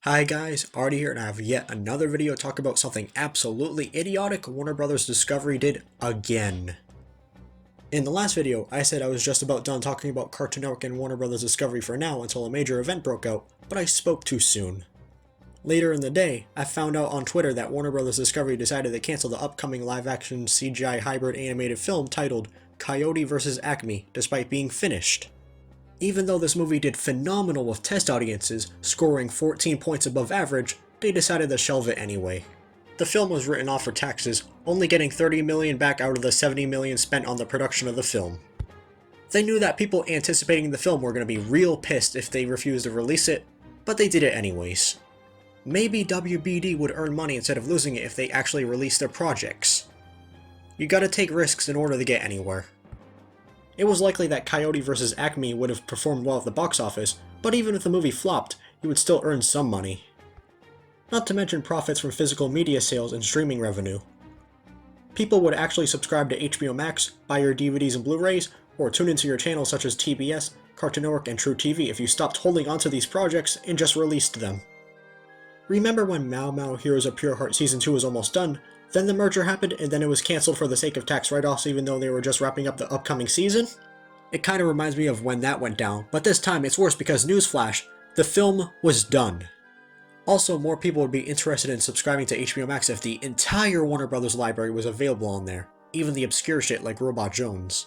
Hi guys, Artie here, and I have yet another video to talk about something absolutely idiotic Warner Bros. Discovery did again. In the last video, I said I was just about done talking about Cartoon Network and Warner Bros. Discovery for now until a major event broke out, but I spoke too soon. Later in the day, I found out on Twitter that Warner Bros. Discovery decided to cancel the upcoming live-action CGI hybrid animated film titled Coyote Vs Acme, despite being finished. Even though this movie did phenomenal with test audiences, scoring 14 points above average, they decided to shelve it anyway. The film was written off for taxes, only getting $30 million back out of the $70 million spent on the production of the film. They knew that people anticipating the film were going to be real pissed if they refused to release it, but they did it anyways. Maybe WBD would earn money instead of losing it if they actually released their projects. You gotta take risks in order to get anywhere. It was likely that Coyote Vs Acme would have performed well at the box office, but even if the movie flopped, you would still earn some money. Not to mention profits from physical media sales and streaming revenue. People would actually subscribe to HBO Max, buy your DVDs and Blu-rays, or tune into your channels such as TBS, Cartoon Network, and True TV if you stopped holding onto these projects and just released them. Remember when Mao Mao Heroes of Pure Heart Season 2 was almost done, then the merger happened and then it was cancelled for the sake of tax write-offs even though they were just wrapping up the upcoming season? It kinda reminds me of when that went down, but this time it's worse because newsflash, the film was done. Also, more people would be interested in subscribing to HBO Max if the entire Warner Bros. Library was available on there, even the obscure shit like Robot Jones.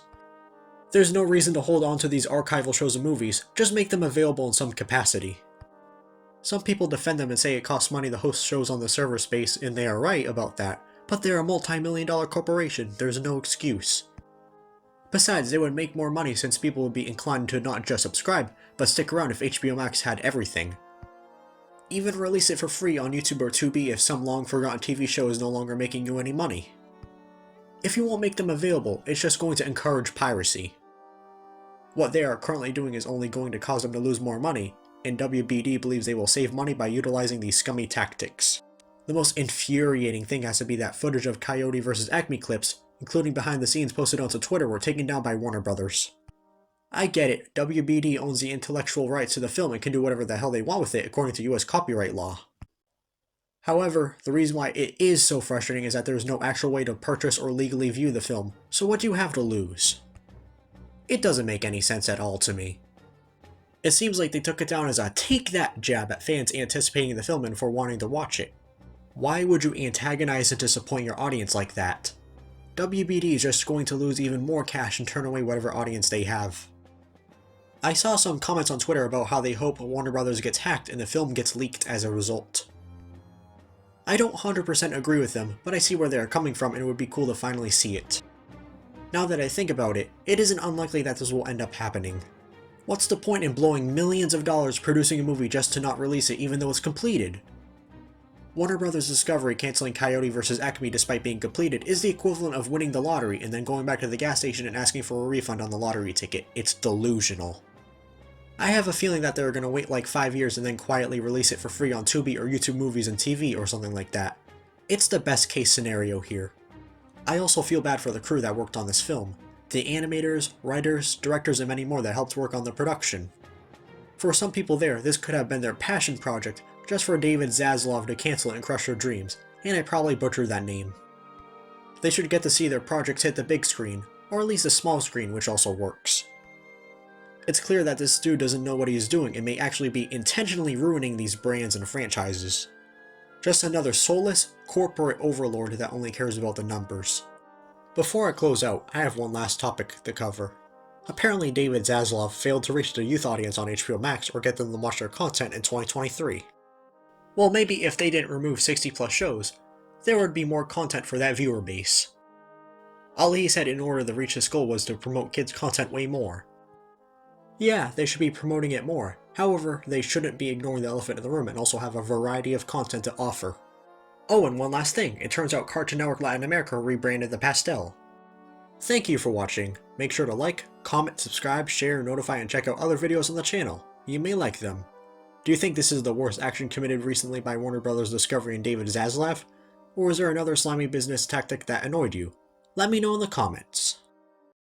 There's no reason to hold on to these archival shows and movies, just make them available in some capacity. Some people defend them and say it costs money to host shows on the server space, and they are right about that, but they're a multi-million-dollar corporation, there's no excuse. Besides, they would make more money since people would be inclined to not just subscribe, but stick around if HBO Max had everything. Even release it for free on YouTube or Tubi if some long-forgotten TV show is no longer making you any money. If you won't make them available, it's just going to encourage piracy. What they are currently doing is only going to cause them to lose more money, and WBD believes they will save money by utilizing these scummy tactics. The most infuriating thing has to be that footage of Coyote vs Acme clips, including behind the scenes posted onto Twitter, were taken down by Warner Bros. I get it, WBD owns the intellectual rights to the film and can do whatever the hell they want with it according to US copyright law. However, the reason why it is so frustrating is that there is no actual way to purchase or legally view the film, so what do you have to lose? It doesn't make any sense at all to me. It seems like they took it down as a take that jab at fans anticipating the film and for wanting to watch it. Why would you antagonize and disappoint your audience like that? WBD is just going to lose even more cash and turn away whatever audience they have. I saw some comments on Twitter about how they hope Warner Bros. Gets hacked and the film gets leaked as a result. I don't 100% agree with them, but I see where they are coming from and it would be cool to finally see it. Now that I think about it, it isn't unlikely that this will end up happening. What's the point in blowing millions of dollars producing a movie just to not release it even though it's completed? Warner Bros. Discovery cancelling Coyote vs Acme despite being completed is the equivalent of winning the lottery and then going back to the gas station and asking for a refund on the lottery ticket. It's delusional. I have a feeling that they're going to wait like 5 years and then quietly release it for free on Tubi or YouTube Movies and TV or something like that. It's the best case scenario here. I also feel bad for the crew that worked on this film. The animators, writers, directors, and many more that helped work on the production. For some people there, this could have been their passion project, just for David Zaslav to cancel it and crush their dreams, and I probably butchered that name. They should get to see their projects hit the big screen, or at least the small screen, which also works. It's clear that this dude doesn't know what he is doing and may actually be intentionally ruining these brands and franchises. Just another soulless, corporate overlord that only cares about the numbers. Before I close out, I have one last topic to cover. Apparently David Zaslav failed to reach the youth audience on HBO Max or get them to watch their content in 2023. Well, maybe if they didn't remove 60 plus shows, there would be more content for that viewer base. All he said in order to reach this goal was to promote kids' content way more. Yeah, they should be promoting it more, however, they shouldn't be ignoring the elephant in the room and also have a variety of content to offer. Oh, and one last thing, it turns out Cartoon Network Latin America rebranded the Pastel. Thank you for watching. Make sure to like, comment, subscribe, share, notify, and check out other videos on the channel. You may like them. Do you think this is the worst action committed recently by Warner Bros. Discovery and David Zaslav? Or is there another slimy business tactic that annoyed you? Let me know in the comments.